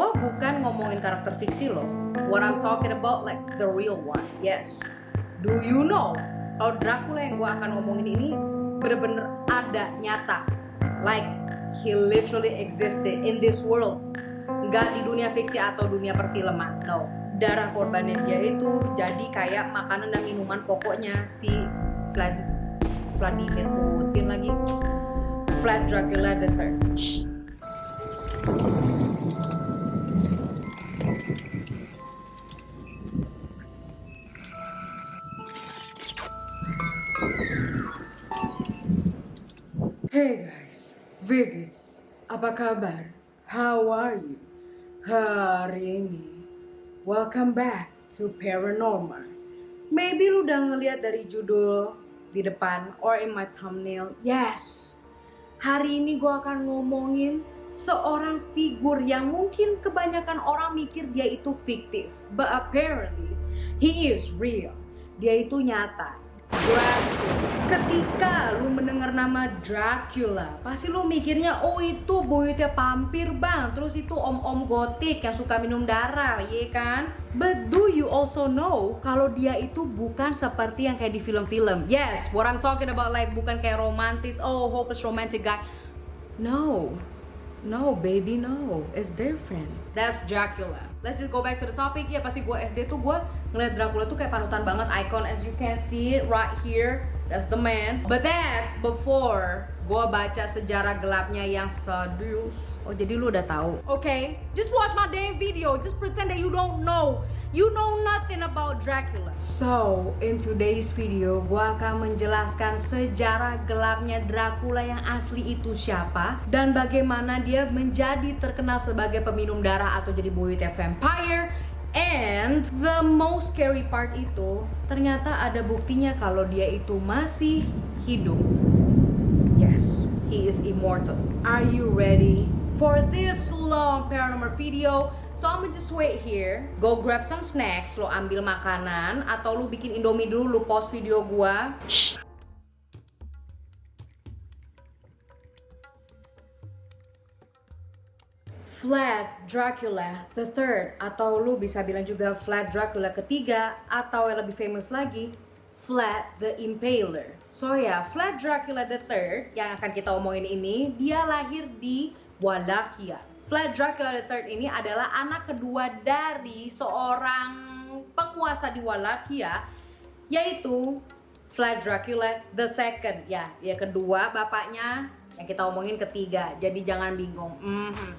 Gua bukan ngomongin karakter fiksi loh. What I'm talking about like the real one. Yes. Do you know? Kalau Dracula yang gua akan ngomongin ini bener-bener ada, nyata. Like he literally existed in this world. Nggak di dunia fiksi atau dunia perfilman. No. Darah korbannya dia itu jadi kayak makanan dan minuman pokoknya si Vladimir Putin lagi. Vlad Dracula the Third. Hey guys, Vigits, apa kabar? How are you? Hari ini, welcome back to Paranormal. Maybe lu udah ngeliat dari judul di depan or in my thumbnail. Yes, hari ini gue akan ngomongin seorang figur yang mungkin kebanyakan orang mikir dia itu fiktif, but apparently he is real. Dia itu nyata. Dracula. Ketika lu mendengar nama Dracula, pasti lu mikirnya oh itu buyutnya vampir bang, terus itu om-om gotik yang suka minum darah, iya kan? But do you also know kalau dia itu bukan seperti yang kayak di film-film? Yes, what I'm talking about like bukan kayak romantis, oh hopeless romantic guy. No, baby, no, it's different. That's Dracula. Let's just go back to the topic. Ya pasti gue SD tuh gue ngeliat Dracula tuh kayak panutan banget, icon, as you can see it right here. That's the man. But that's before gue baca sejarah gelapnya yang serius. Oh jadi lu udah tahu? Okay, just watch my damn video. Just pretend that you don't know. You know nothing about Dracula. So, in today's video, gue akan menjelaskan sejarah gelapnya Dracula yang asli itu siapa dan bagaimana dia menjadi terkenal sebagai peminum darah atau jadi buyutnya vampire. And the most scary part itu, ternyata ada buktinya kalau dia itu masih hidup. Yes, he is immortal. Are you ready for this long paranormal video? So I'ma just wait here, go grab some snacks, lo ambil makanan atau lu bikin Indomie dulu, lu pause video gua. Shh. Vlad Dracula the Third, atau lu bisa bilang juga Vlad Dracula ketiga, atau yang lebih famous lagi, Vlad the Impaler. So ya, Vlad Dracula the Third yang akan kita omongin ini, dia lahir di Wallachia. Vlad Dracula the Third ini adalah anak kedua dari seorang penguasa di Wallachia, yaitu Vlad Dracula the Second. Ya, dia kedua, bapaknya yang kita omongin ketiga. Jadi jangan bingung.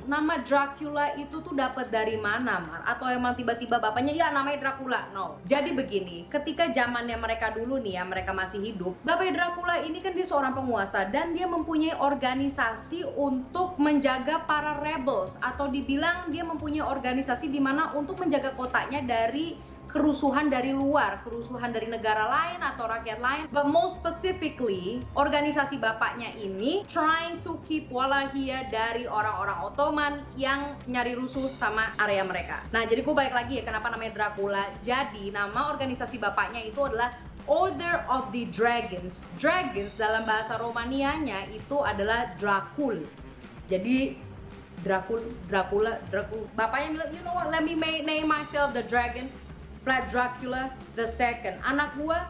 Nama Dracula itu tuh dapat dari mana, Mar? Atau emang tiba-tiba bapaknya ya namanya Dracula? No. Jadi begini, ketika zamannya mereka dulu nih ya, mereka masih hidup, bapaknya Dracula ini kan dia seorang penguasa dan dia mempunyai organisasi untuk menjaga para rebels, atau dibilang dia mempunyai organisasi di mana untuk menjaga kotanya dari kerusuhan dari luar, kerusuhan dari negara lain atau rakyat lain. But most specifically, organisasi bapaknya ini trying to keep Wallachia dari orang-orang Ottoman yang nyari rusuh sama area mereka. Nah, jadi gue balik lagi ya, kenapa namanya Dracula. Jadi, nama organisasi bapaknya itu adalah Order of the Dragons. Dragons dalam bahasa Romanianya itu adalah Dracul. Jadi, Dracula. Bapaknya bilang, you know what, let me name myself the dragon. Vlad Dracula the Second. Anak gua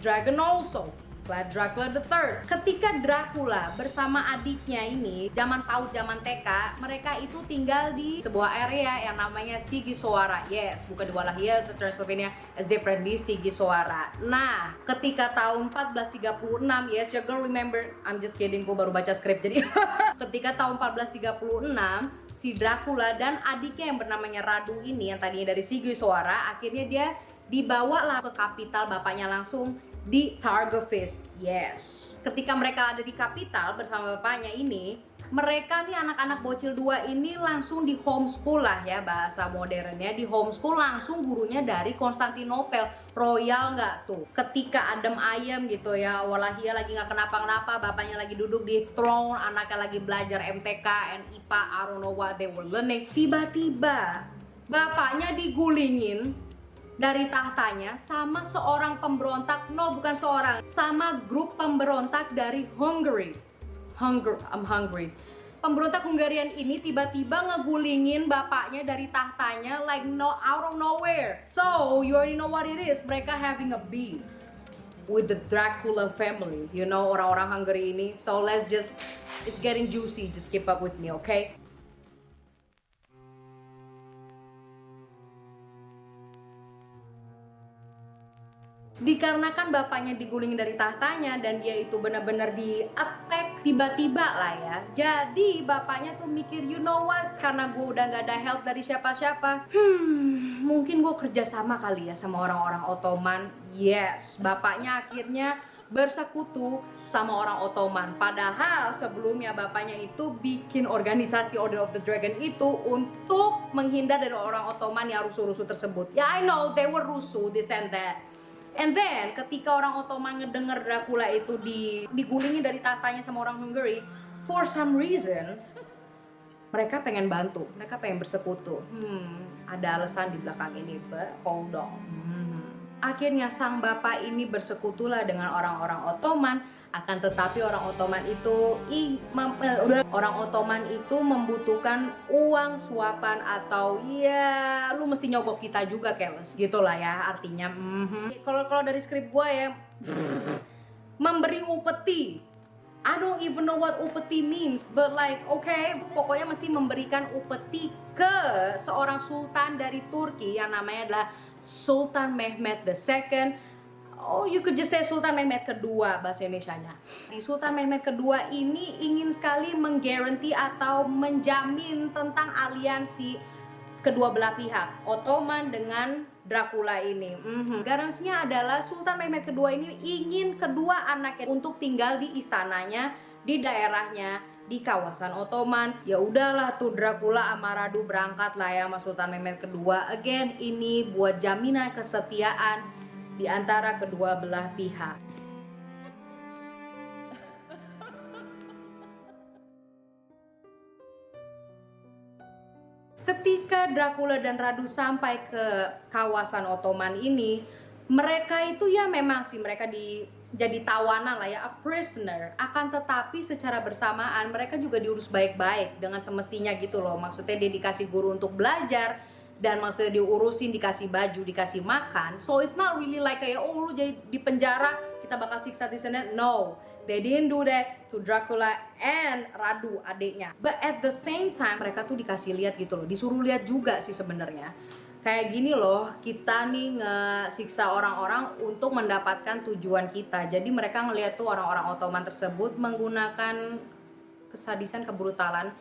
Dragon also, Vlad Dracula the Third. Ketika Dracula bersama adiknya ini zaman PAUD, zaman TK, mereka itu tinggal di sebuah area yang namanya Sigisoara. Yes, bukan di Wallachia, the Transylvania is different, di Sigisoara. Nah, ketika tahun 1436, yes, you girl remember, I'm just kidding, gua baru baca skrip jadi. Ketika tahun 1436, si Dracula dan adiknya yang bernamanya Radu ini yang tadinya dari Sigisoara, akhirnya dia dibawa lah ke kapital bapaknya langsung di Targovist. Yes. Ketika mereka ada di kapital bersama bapaknya ini, mereka nih anak-anak bocil dua ini langsung di homeschool lah ya, bahasa modernnya di homeschool, langsung gurunya dari Konstantinopel. Royal nggak tuh? Ketika adem ayem gitu ya, Wallachia lagi nggak kenapa-kenapa, bapaknya lagi duduk di throne, anaknya lagi belajar MTK and IPA, I don't know what they were learning. Tiba-tiba bapaknya digulingin dari tahtanya sama seorang pemberontak, no bukan seorang, sama grup pemberontak dari Hungary. I'm hungry. pemberontak Hungarian ini tiba-tiba ngegulingin bapaknya dari tahtanya like no out of nowhere. So you already know what it is. Mereka having a beef with the Dracula family. You know, orang-orang Hungary ini. So it's getting juicy. Just keep up with me, okay? Dikarenakan bapaknya digulingin dari tahtanya dan dia itu benar-benar di attack tiba-tiba lah ya. Jadi bapaknya tuh mikir, you know what, karena gue udah gak ada help dari siapa-siapa, mungkin gue kerja sama kali ya sama orang-orang Ottoman. Yes, bapaknya akhirnya bersekutu sama orang Ottoman. Padahal sebelumnya bapaknya itu bikin organisasi Order of the Dragon itu untuk menghindar dari orang Ottoman yang rusuh-rusuh tersebut. Ya, I know they were rusuh, this and that. And then ketika orang Ottoman ngedenger Dracula itu digulingin dari tahtanya sama orang Hungary, for some reason mereka pengen bantu, mereka pengen bersekutu. Ada alasan di belakang ini, but hold on. Akhirnya sang bapak ini bersekutulah dengan orang-orang Ottoman. Akan tetapi orang Ottoman itu membutuhkan uang suapan atau ya lu mesti nyogok kita juga keles gitulah ya artinya. Kalau dari skrip gue ya, memberi upeti. I don't even know what upeti means, but like okay, pokoknya mesti memberikan upeti ke seorang sultan dari Turki yang namanya adalah Sultan Mehmed II. Oh, you could just say Sultan Mehmed kedua bahasa Indonesianya. Sultan Mehmed kedua ini ingin sekali menggaranti atau menjamin tentang aliansi kedua belah pihak, Ottoman dengan Dracula ini. Garansinya adalah Sultan Mehmed kedua ini ingin kedua anaknya untuk tinggal di istananya, di daerahnya, di kawasan Ottoman. Ya udahlah tuh Dracula sama Radu berangkat lah ya sama Sultan Mehmed kedua. Again, ini buat jaminan kesetiaan di antara kedua belah pihak. Ketika Dracula dan Radu sampai ke kawasan Ottoman ini, mereka itu ya memang sih mereka jadi tawanan lah ya, a prisoner. Akan tetapi secara bersamaan mereka juga diurus baik-baik dengan semestinya gitu loh. Maksudnya dia dikasih guru untuk belajar, dan maksudnya diurusin, dikasih baju, dikasih makan. So it's not really like kayak oh lu jadi di penjara kita bakal siksa di sana. No, they didn't do that to Dracula and Radu adiknya. But at the same time mereka tuh dikasih lihat gitu loh, disuruh lihat juga sih sebenarnya. Kayak gini loh, kita nih ngesiksa orang-orang untuk mendapatkan tujuan kita. Jadi mereka ngelihat tuh orang-orang Ottoman tersebut menggunakan kesadisan, kebrutalan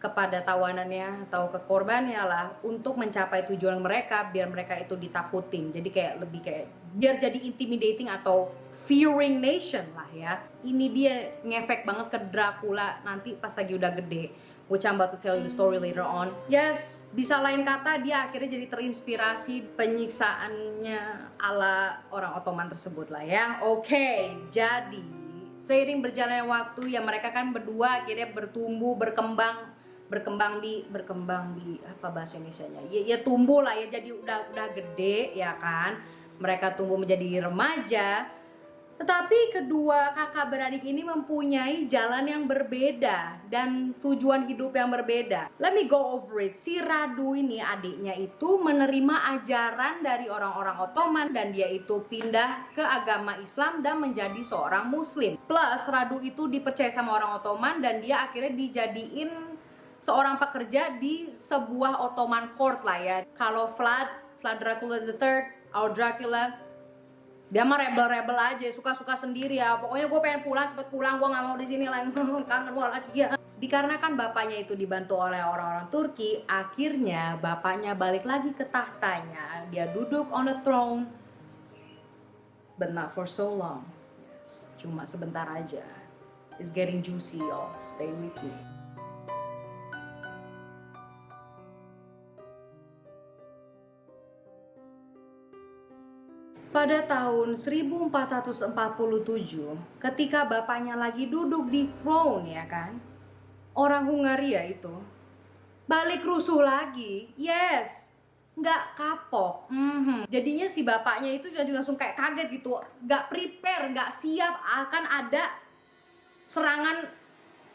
kepada tawanannya atau ke korbannya lah untuk mencapai tujuan mereka, biar mereka itu ditakutin. Jadi kayak lebih kayak biar jadi intimidating atau fearing nation lah ya. Ini dia ngefek banget ke Dracula nanti pas lagi udah gede, which I'm about to tell you the story later on. Yes, bisa lain kata dia akhirnya jadi terinspirasi penyiksaannya ala orang Ottoman tersebut lah ya. Oke, jadi seiring berjalannya waktu ya mereka kan berdua akhirnya bertumbuh, berkembang di apa bahasa Indonesianya ya tumbuh lah ya, jadi udah gede ya kan, mereka tumbuh menjadi remaja. Tetapi kedua kakak beradik ini mempunyai jalan yang berbeda dan tujuan hidup yang berbeda. Let me go over it. Si Radu ini adiknya itu menerima ajaran dari orang-orang Ottoman dan dia itu pindah ke agama Islam dan menjadi seorang Muslim. Plus Radu itu dipercaya sama orang Ottoman dan dia akhirnya dijadiin seorang pekerja di sebuah Ottoman court lah ya. Kalau Vlad Dracula III, our Dracula, dia mah rebel aja, suka-suka sendiri ya. Pokoknya gue pengen pulang, cepet pulang, gue nggak mau di sini lagi, kangen gue lagi ya. Dikarenakan bapaknya itu dibantu oleh orang-orang Turki, akhirnya bapaknya balik lagi ke tahtanya. Dia duduk on the throne, but not for so long. Yes, cuma sebentar aja. It's getting juicy, y'all. Stay with me. Pada tahun 1447, ketika bapaknya lagi duduk di throne ya kan, orang Hungaria itu balik rusuh lagi. Yes, nggak kapok. Jadinya si bapaknya itu jadi langsung kayak kaget gitu, nggak prepare, nggak siap akan ada serangan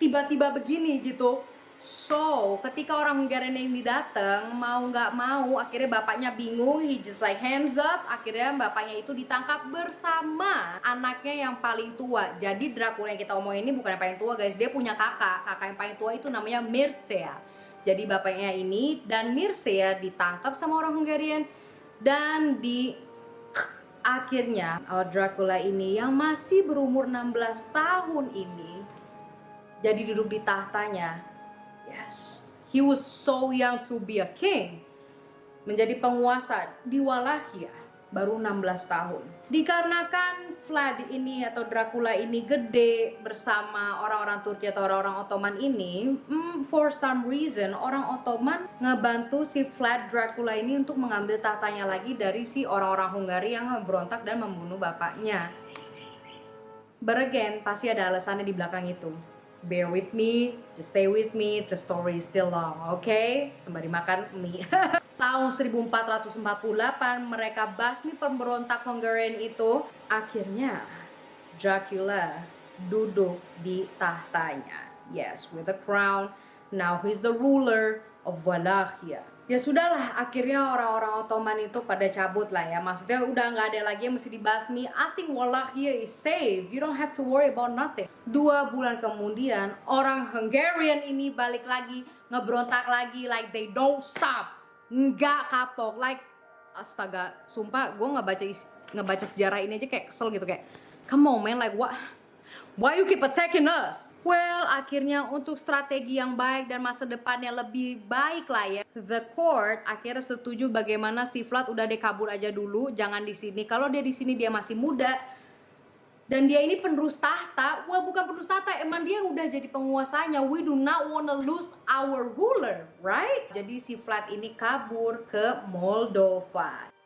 tiba-tiba begini gitu. So, ketika orang Hungarian ini datang, mau nggak mau, akhirnya bapaknya bingung, he just like hands up, akhirnya bapaknya itu ditangkap bersama anaknya yang paling tua. Jadi Dracula yang kita omongin ini bukan yang paling tua guys, dia punya kakak yang paling tua itu namanya Mircea. Jadi bapaknya ini dan Mircea ditangkap sama orang Hungarian dan akhirnya Dracula ini yang masih berumur 16 tahun ini jadi duduk di tahtanya. Yes, he was so young to be a king. Menjadi penguasa di Wallachia baru 16 tahun. Dikarenakan Vlad ini atau Dracula ini gede bersama orang-orang Turki atau orang-orang Ottoman ini, for some reason orang Ottoman ngebantu si Vlad Dracula ini untuk mengambil tahtanya lagi dari si orang-orang Hungaria yang berontak dan membunuh bapaknya. But again, pasti ada alasannya di belakang itu. Bear with me, just stay with me, the story is still long, okay? Sembari makan mie. Tahun 1448 mereka basmi pemberontak Hungarian itu. Akhirnya Dracula duduk di tahtanya. Yes, with a crown. Now he's the ruler of Wallachia. Ya sudahlah, akhirnya orang-orang Ottoman itu pada cabut lah ya. Maksudnya udah nggak ada lagi yang mesti dibasmi. I think Wallachia is safe. You don't have to worry about nothing. 2 bulan kemudian, orang Hungarian ini balik lagi, ngeberontak lagi, like they don't stop. Nggak kapok, like astaga, sumpah gue ngebaca sejarah ini aja kayak kesel gitu, kayak come on man, like what? Why you keep attacking us? Well, akhirnya untuk strategi yang baik dan masa depannya lebih baik lah ya, the court akhirnya setuju bagaimana si Vlad udah deh kabur aja dulu, jangan di sini. Kalau dia di sini dia masih muda dan dia ini penerus tahta. Well, bukan penerus tahta, emang dia udah jadi penguasanya. We do not wanna lose our ruler, right? Jadi si Vlad ini kabur ke Moldova.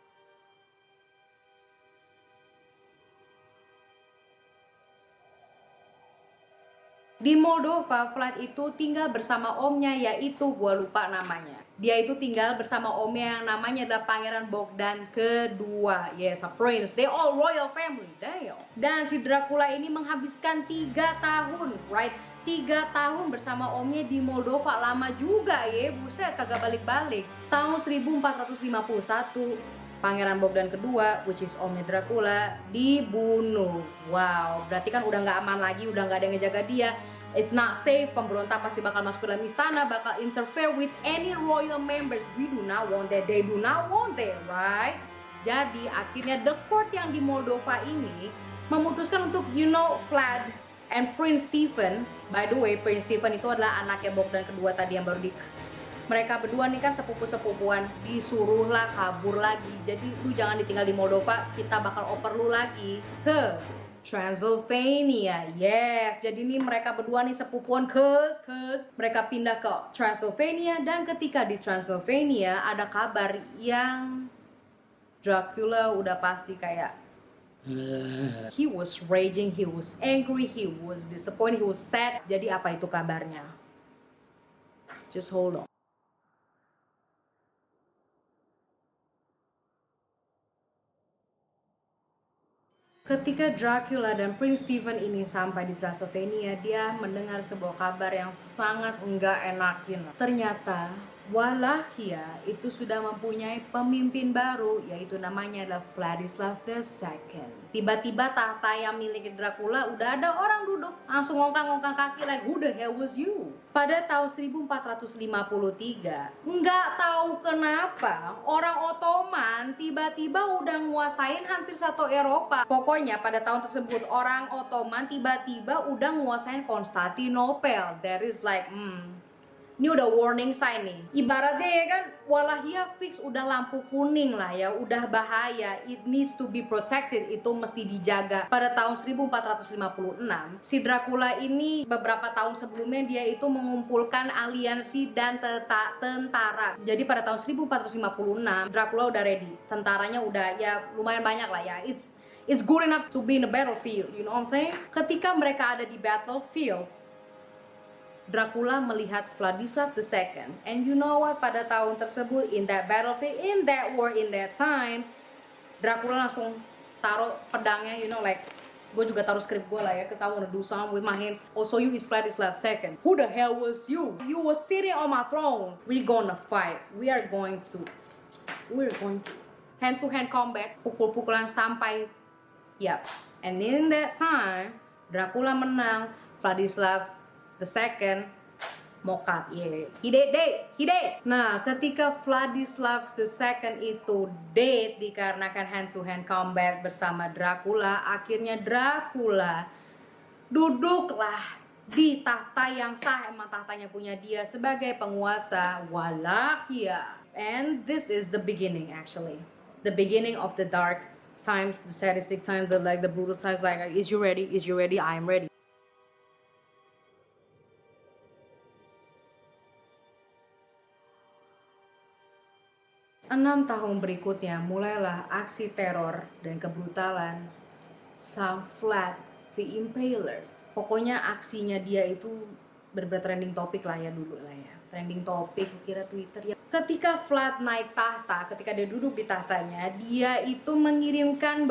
Di Moldova, Vlad itu tinggal bersama omnya, yaitu gue lupa namanya. Dia itu tinggal bersama omnya yang namanya adalah Pangeran Bogdan kedua. Yes, a prince. They all royal family. Damn. Dan si Dracula ini menghabiskan 3 tahun, right? 3 tahun bersama omnya di Moldova. Lama juga ya, buset, kagak balik-balik. Tahun 1451, Pangeran Bogdan kedua, which is omnya Dracula, dibunuh. Wow, berarti kan udah nggak aman lagi, udah nggak ada yang ngejaga dia. It's not safe, pemberontak pasti bakal masuk ke dalam istana, bakal interfere with any royal members. We do not want that, they do not want that, right? Jadi akhirnya the court yang di Moldova ini memutuskan untuk, Vlad and Prince Stephen. By the way, Prince Stephen itu adalah anaknya Bogdan kedua tadi yang baru mereka berdua nih kan sepupu-sepupuan, disuruhlah kabur lagi. Jadi lu jangan ditinggal di Moldova, kita bakal oper lu lagi ke Transylvania. Yes, jadi ini mereka berdua nih sepupuan, kes mereka pindah ke Transylvania. Dan ketika di Transylvania ada kabar yang Dracula udah pasti kayak he was raging, he was angry, he was disappointed, he was sad. Jadi apa itu kabarnya? Just hold on. Ketika Dracula dan Prince Stephen ini sampai di Transylvania, dia mendengar sebuah kabar yang sangat enggak enakin. Ternyata Wallachia itu sudah mempunyai pemimpin baru, yaitu namanya adalah Vladislav II. Tiba-tiba tahta yang milik Dracula udah ada orang duduk, langsung ngongkang-ngongkang kaki like, who the hell was you? Pada tahun 1453, nggak tahu kenapa orang Ottoman tiba-tiba udah nguasain hampir satu Eropa. Pokoknya pada tahun tersebut orang Ottoman tiba-tiba udah nguasain Konstantinopel. There is like, ini udah warning sign nih. Ibaratnya ya kan, Wallachia fix udah lampu kuning lah ya, udah bahaya. It needs to be protected, itu mesti dijaga. Pada tahun 1456, si Dracula ini beberapa tahun sebelumnya dia itu mengumpulkan aliansi dan tentara. Jadi pada tahun 1456, Dracula udah ready. Tentaranya udah ya lumayan banyak lah ya. It's good enough to be in the battlefield, you know what I'm saying? Ketika mereka ada di battlefield, Dracula melihat Vladislav II, and you know what, pada tahun tersebut, in that battlefield, in that war, in that time, Dracula langsung taruh pedangnya, like Gue juga taruh skrip gue lah ya, cause I wanna do something with my hands. Also, you is Vladislav second. Who the hell was you? You was sitting on my throne. We're gonna fight. We're going to hand-to-hand combat, pukul-pukulan sampai, yep. And in that time, Dracula menang, Vladislav the second mokat, yeah. He dead. Nah, ketika Vladislav the second itu dead dikarenakan hand-to-hand combat bersama Dracula, akhirnya Dracula duduklah di tahta yang sah, emang tahtanya punya dia sebagai penguasa Wallachia. And this is the beginning, actually. The beginning of the dark times, the sadistic times, the brutal times. Like, is you ready? I'm ready. Enam tahun berikutnya mulailah aksi teror dan kebrutalan sang Vlad the Impaler. Pokoknya aksinya dia itu bener-bener trending topik lah ya dulu lah ya. Trending topik, kira Twitter ya. Ketika Vlad naik tahta, ketika dia duduk di tahtanya, dia itu mengirimkan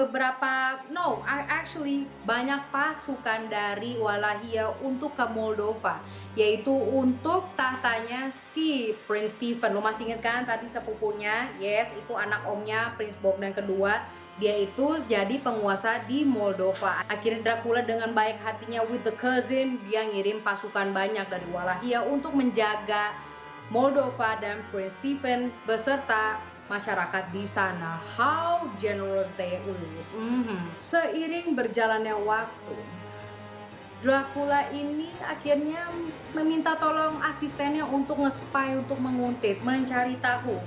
banyak pasukan dari Wallachia untuk ke Moldova, yaitu untuk tahtanya si Prince Stephen. Lo masih inget kan tadi sepupunya? Yes, itu anak omnya Prince Bogdan kedua. Dia itu jadi penguasa di Moldova. Akhirnya Dracula dengan baik hatinya with the cousin, dia ngirim pasukan banyak dari Wallachia untuk menjaga Moldova dan Prince Stephen beserta masyarakat di sana. How generous they was. Seiring berjalannya waktu, Dracula ini akhirnya meminta tolong asistennya untuk nge-spy, untuk menguntit, mencari tahu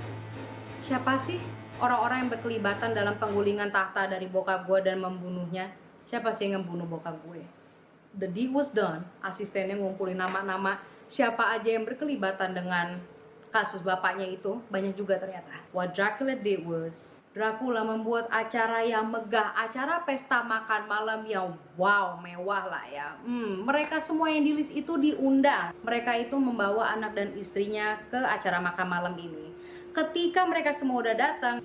siapa sih orang-orang yang berkelibatan dalam penggulingan tahta dari bokap gue dan membunuhnya. Siapa sih yang ngebunuh bokap gue? The deed was done. Asistennya ngumpulin nama-nama siapa aja yang berkelibatan dengan kasus bapaknya itu. Banyak juga ternyata. What Dracula did was, Dracula membuat acara yang megah, acara pesta makan malam yang wow, mewah lah ya. Mereka semua yang di list itu diundang. Mereka itu membawa anak dan istrinya ke acara makan malam ini. Ketika mereka semua udah datang,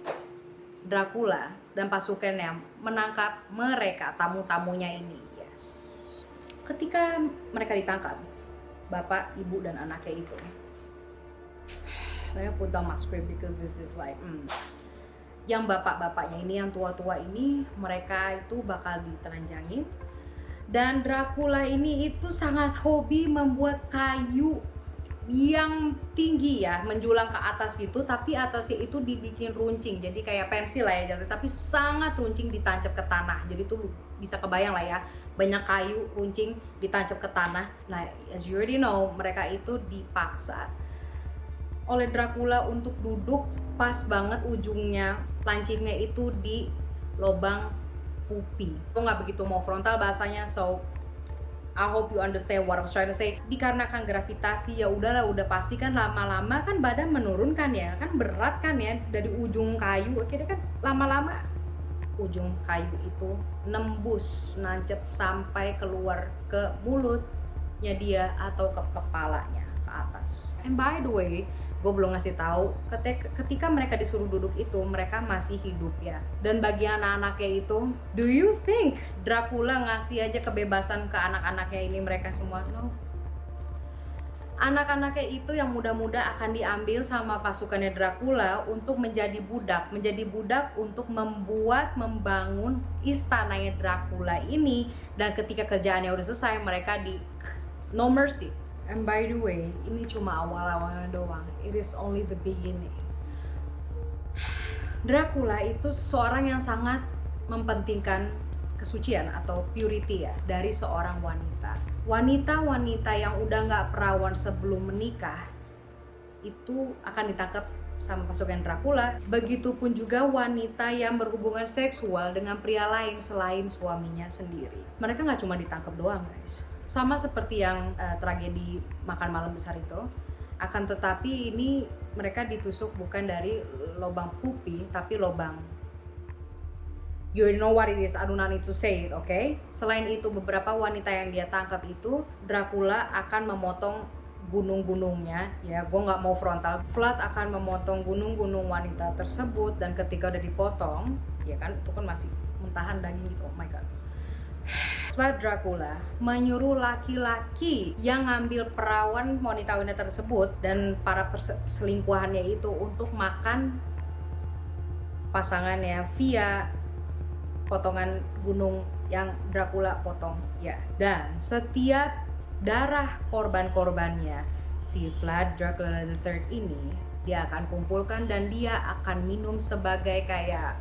Dracula dan pasukannya menangkap mereka, tamu-tamunya ini. Ketika mereka ditangkap, bapak, ibu, dan anaknya itu, saya put down my script because this is like, yang bapak-bapaknya ini, yang tua-tua ini, mereka itu bakal ditelanjangin. Dan Dracula ini itu sangat hobi membuat kayu yang tinggi ya, menjulang ke atas gitu, tapi atasnya itu dibikin runcing, jadi kayak pensil lah ya jatuh, tapi sangat runcing, ditancap ke tanah. Jadi tuh bisa kebayang lah ya, banyak kayu runcing ditancap ke tanah. Nah, as you already know, mereka itu dipaksa oleh Dracula untuk duduk pas banget ujungnya lancipnya itu di lubang pupi. Gue nggak begitu mau frontal bahasanya, so I hope you understand what I was trying to say. Dikarenakan gravitasi, ya udahlah, udah pasti kan lama-lama kan badan menurun kan ya, kan berat kan ya dari ujung kayu. Akhirnya kan lama-lama ujung kayu itu nembus, nancep sampai keluar ke mulutnya dia atau ke kepalanya ke atas. And by the way, gue belum ngasih tahu ketika mereka disuruh duduk itu mereka masih hidup ya. Dan bagi anak-anaknya itu, do you think Dracula ngasih aja kebebasan ke anak-anaknya ini, mereka semua? No. Anak-anaknya itu yang muda-muda akan diambil sama pasukannya Dracula untuk menjadi budak untuk membangun istananya Dracula ini. Dan ketika kerjaannya udah selesai, mereka di no mercy. And by the way, ini cuma awal-awalnya doang. It is only the beginning. Dracula itu seseorang yang sangat mempentingkan kesucian atau purity ya dari seorang wanita. Wanita-wanita yang udah nggak perawan sebelum menikah itu akan ditangkap sama pasukan Dracula. Begitupun juga wanita yang berhubungan seksual dengan pria lain selain suaminya sendiri. Mereka nggak cuma ditangkap doang, guys. Sama seperti yang tragedi makan malam besar itu. Akan tetapi ini mereka ditusuk bukan dari lubang pupi, tapi lubang. You know what it is, I do not need to say it, okay? Selain itu, beberapa wanita yang dia tangkap itu, Dracula akan memotong gunung-gunungnya. Ya, gue nggak mau frontal. Vlad akan memotong gunung-gunung wanita tersebut, dan ketika udah dipotong, ya kan, itu kan masih mentahan daging gitu, oh my god. Vlad Dracula menyuruh laki-laki yang ngambil perawan wanita-wanita tersebut dan para selingkuhannya itu untuk makan pasangannya via potongan gunung yang Dracula potong ya. Dan setiap darah korban-korbannya si Vlad Dracula III ini dia akan kumpulkan dan dia akan minum sebagai kayak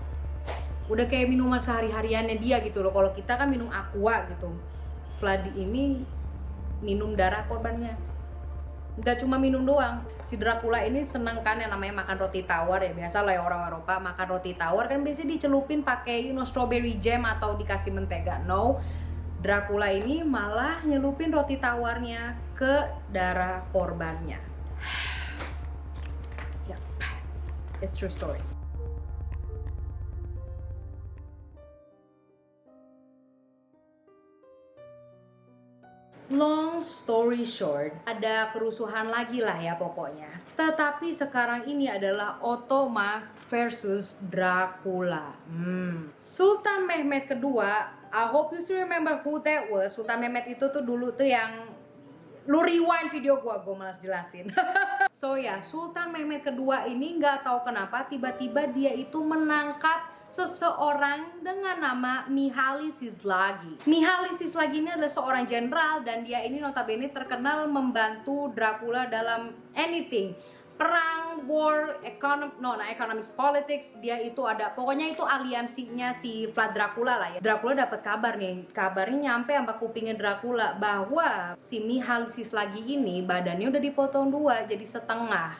udah kayak minuman sehari-hariannya dia gitu loh. Kalau kita kan minum aqua gitu, Vlad ini minum darah korbannya. Nggak cuma minum doang, si Dracula ini seneng kan yang namanya makan roti tawar ya. Biasa lah ya orang Eropa makan roti tawar kan biasanya dicelupin pakai strawberry jam atau dikasih mentega. No, Dracula ini malah nyelupin roti tawarnya ke darah korbannya. Ya, it's true story. Long story short, ada kerusuhan lagi lah ya pokoknya. Tetapi sekarang ini adalah Ottoman versus Dracula. Sultan Mehmed kedua, I hope you still remember who that was. Sultan Mehmed itu tuh dulu tuh yang lu rewind video gua malas jelasin. So ya, Sultan Mehmed kedua ini nggak tahu kenapa tiba-tiba dia itu menangkap seseorang dengan nama Mihaly Csikszentmihalyi. Mihaly Csikszentmihalyi ini adalah seorang jenderal dan dia ini notabene terkenal membantu Dracula dalam anything. Perang, war, economics, politics, dia itu ada. Pokoknya itu aliansinya si Vlad Dracula lah ya. Dracula dapat kabarnya nyampe sampai kupingnya Dracula bahwa si Mihaly Csikszentmihalyi ini badannya udah dipotong dua jadi setengah.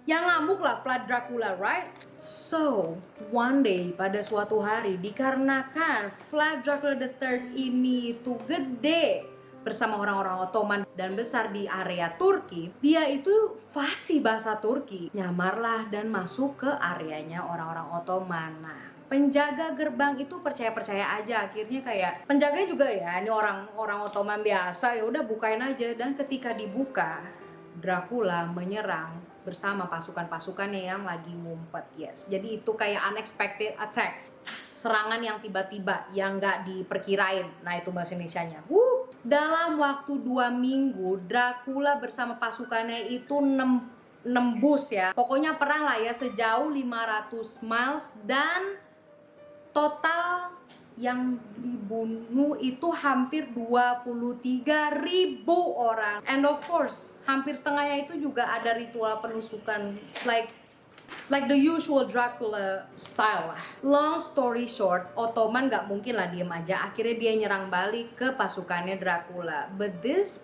Yang ngamuk lah Vlad Dracula, right? So, one day pada suatu hari dikarenakan Vlad Dracula III ini itu gede bersama orang-orang Ottoman dan besar di area Turki, dia itu fasih bahasa Turki, nyamarlah dan masuk ke areanya orang-orang Ottoman. Nah, penjaga gerbang itu percaya-percaya aja, akhirnya kayak penjaganya juga ya ini orang-orang Ottoman biasa, ya udah bukain aja. Dan ketika dibuka, Dracula menyerang bersama pasukan-pasukannya yang lagi ngumpet. Yes, jadi itu kayak unexpected attack, serangan yang tiba-tiba yang nggak diperkirain. Nah itu bahasa Indonesianya. Dalam waktu 2 minggu Dracula bersama pasukannya itu nembus ya, pokoknya perang lah ya, sejauh 500 miles dan total yang dibunuh itu hampir 23.000 orang. And of course, hampir setengahnya itu juga ada ritual penusukan like the usual Dracula style lah. Long story short, Ottoman gak mungkin lah diem aja. Akhirnya dia nyerang balik ke pasukannya Dracula. But this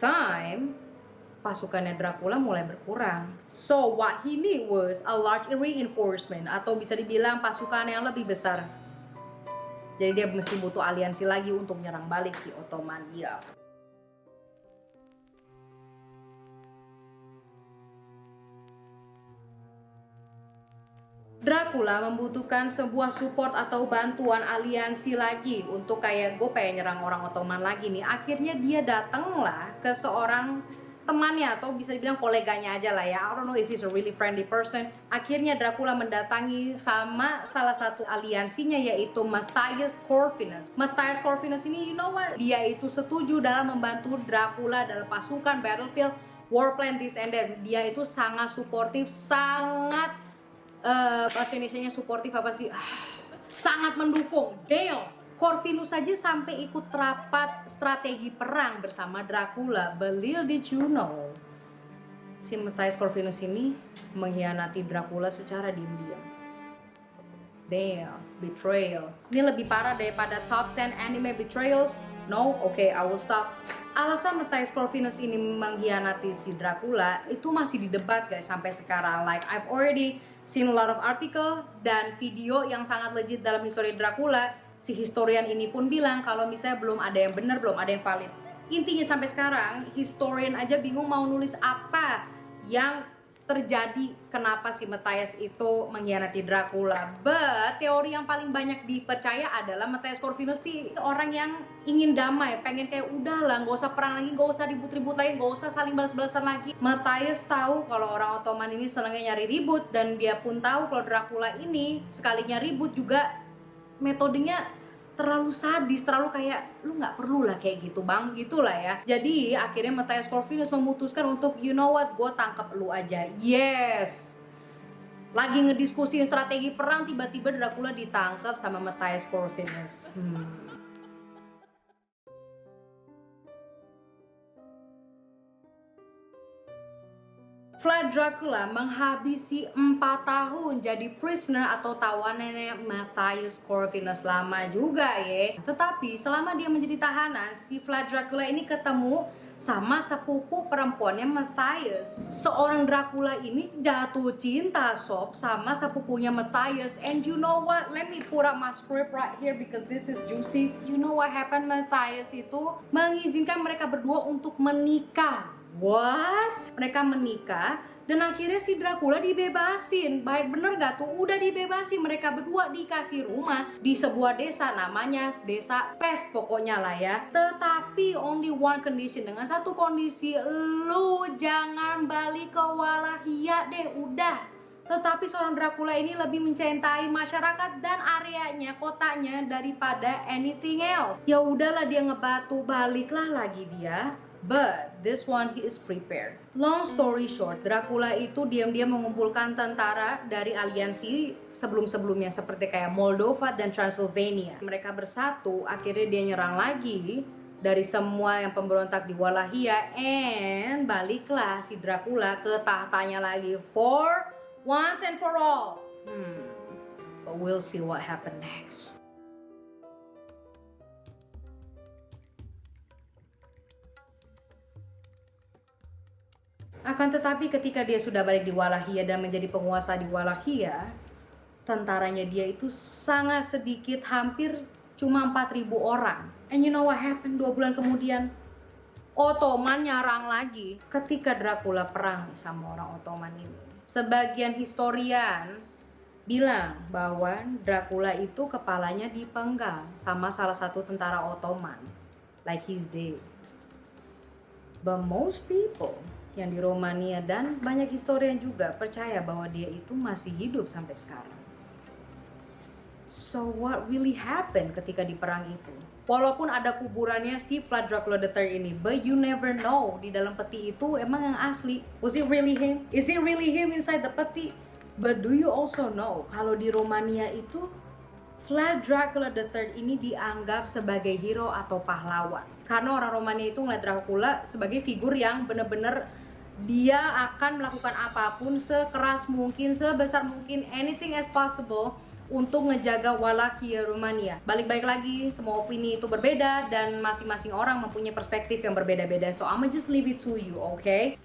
time pasukannya Dracula mulai berkurang. So what he need was a large reinforcement, atau bisa dibilang pasukan yang lebih besar. Jadi dia mesti butuh aliansi lagi untuk nyerang balik si Ottoman. Ya. Dracula membutuhkan sebuah support atau bantuan aliansi lagi untuk kayak gue pengen nyerang orang Ottoman lagi nih. Akhirnya dia datanglah ke seorang temannya atau bisa dibilang koleganya aja lah ya. I don't know if he's a really friendly person. Akhirnya Dracula mendatangi sama salah satu aliansinya yaitu Matthias Corvinus. Matthias Corvinus ini, you know what? Dia itu setuju dalam membantu Dracula dalam pasukan battlefield, war plan, this and that. Dia itu sangat suportif, sangat bahasa Indonesianya suportif apa sih? Sangat mendukung. Damn. Corvinus saja sampai ikut rapat strategi perang bersama Dracula. But little did you know, si Matthias Corvinus ini mengkhianati Dracula secara diam-diam. Damn, betrayal. Ini lebih parah daripada top 10 anime betrayals. No? Okay, I will stop. Alasan Matthias Corvinus ini mengkhianati si Dracula itu masih didebat guys sampai sekarang. Like I've already seen a lot of article dan video yang sangat legit dalam histori Dracula. Si historian ini pun bilang kalau misalnya belum ada yang benar, belum ada yang valid. Intinya sampai sekarang historian aja bingung mau nulis apa yang terjadi, kenapa si Matthias itu mengkhianati Dracula. But teori yang paling banyak dipercaya adalah Matthias Corvinus itu orang yang ingin damai, pengen kayak udahlah nggak usah perang lagi, nggak usah ribut-ribut lagi, nggak usah saling balas-balasan lagi. Matthias tahu kalau orang Ottoman ini senangnya nyari ribut dan dia pun tahu kalau Dracula ini sekalinya ribut juga metodenya terlalu sadis, terlalu kayak lu nggak perlu lah kayak gitu bang, gitulah ya. Jadi akhirnya Matthias Corvinus memutuskan untuk you know what, gue tangkap lu aja. Yes, lagi ngediskusiin strategi perang, tiba-tiba Dracula ditangkap sama Matthias Corvinus. Vlad Dracula menghabisi 4 tahun jadi prisoner atau tawanannya Matthias Corvinus. Lama juga ya. Tetapi selama dia menjadi tahanan, si Vlad Dracula ini ketemu sama sepupu perempuannya Matthias. Seorang Dracula ini jatuh cinta sob sama sepupunya Matthias. And you know what? Let me put up my script right here because this is juicy. You know what happened? Matthias itu mengizinkan mereka berdua untuk menikah. What? Mereka menikah dan akhirnya si Dracula dibebasin. Baik bener gak tuh? Udah dibebasin, mereka berdua dikasih rumah di sebuah desa, namanya desa Pest pokoknya lah ya. Tetapi only one condition, dengan satu kondisi, lu jangan balik ke Wallachia deh, udah. Tetapi seorang Dracula ini lebih mencintai masyarakat dan areanya, kotanya daripada anything else. Ya udahlah, dia ngebatu, baliklah lagi dia. But this one he is prepared. Long story short, Dracula itu diam-diam mengumpulkan tentara dari aliansi sebelum-sebelumnya seperti kayak Moldova dan Transylvania. Mereka bersatu, akhirnya dia nyerang lagi dari semua yang pemberontak di Wallachia, and baliklah si Dracula ke tahtanya lagi for once and for all. But we'll see what happened next. Akan tetapi ketika dia sudah balik di Wallachia dan menjadi penguasa di Wallachia, tentaranya dia itu sangat sedikit, hampir cuma 4.000 orang. And you know what happened 2 bulan kemudian? Ottoman nyarang lagi ketika Dracula perang sama orang Ottoman ini. Sebagian historian bilang bahwa Dracula itu kepalanya dipenggal sama salah satu tentara Ottoman, like he's dead. But most people yang di Romania dan banyak historian juga percaya bahwa dia itu masih hidup sampai sekarang. So what really happened ketika di perang itu? Walaupun ada kuburannya si Vlad Dracula III ini, but you never know di dalam peti itu emang yang asli. Was it really him? Is it really him inside the peti? But do you also know kalau di Romania itu Vlad Dracula III ini dianggap sebagai hero atau pahlawan. Karena orang Romania itu ngeliat Dracula sebagai figur yang bener-bener dia akan melakukan apapun sekeras mungkin, sebesar mungkin, anything as possible untuk ngejaga Wallachia Romania. Balik-balik lagi, semua opini itu berbeda dan masing-masing orang mempunyai perspektif yang berbeda-beda. So I'ma just leave it to you, okay?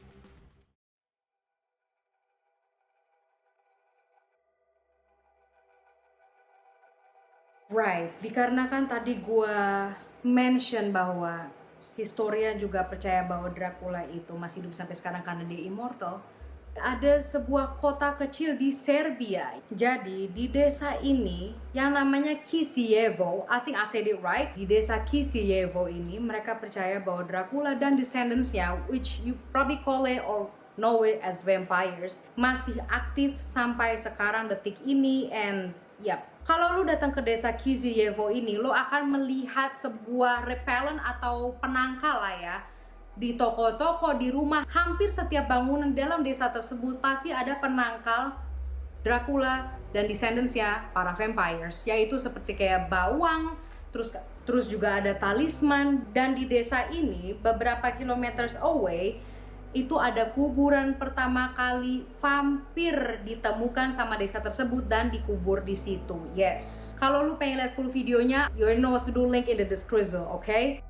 Right, dikarenakan tadi gua mention bahwa historia juga percaya bahwa Dracula itu masih hidup sampai sekarang karena dia immortal. Ada sebuah kota kecil di Serbia. Jadi di desa ini yang namanya Kiševo, I think I said it right. Di desa Kiševo ini mereka percaya bahwa Dracula dan descendants-nya, which you probably call it or know it as vampires, masih aktif sampai sekarang detik ini. And yap, kalau lu datang ke desa Kiševo ini, lu akan melihat sebuah repellent atau penangkal lah ya. Di toko-toko, di rumah, hampir setiap bangunan dalam desa tersebut pasti ada penangkal Dracula dan descendants-nya, para vampires, yaitu seperti kayak bawang, terus juga ada talisman. Dan di desa ini beberapa kilometers away itu ada kuburan pertama kali vampir ditemukan sama desa tersebut dan dikubur di situ. Yes. Kalau lu pengen lihat full videonya, you already know what to do, link in the description, okay?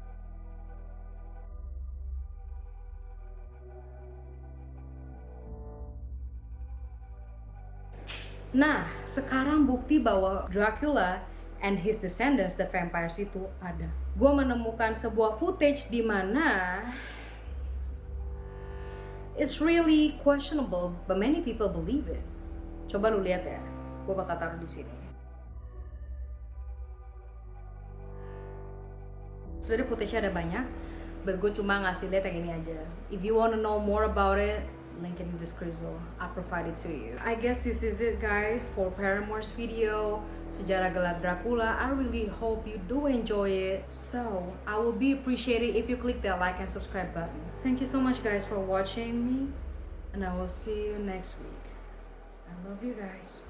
Nah, sekarang bukti bahwa Dracula and his descendants, the vampires itu ada. Gue menemukan sebuah footage di mana it's really questionable, but many people believe it. Coba lu lihat ya, gue bakal taruh di sini. Sebenarnya footage-nya ada banyak, but gue cuma ngasih lihat yang ini aja. If you wanna know more about it, link in the description. I'll provide it to you. I guess this is it, guys, for Paramore's video, Sejarah Gelap Dracula. I really hope you do enjoy it. So, I will be appreciated if you click that like and subscribe button. Thank you so much, guys, for watching me, and I will see you next week. I love you guys.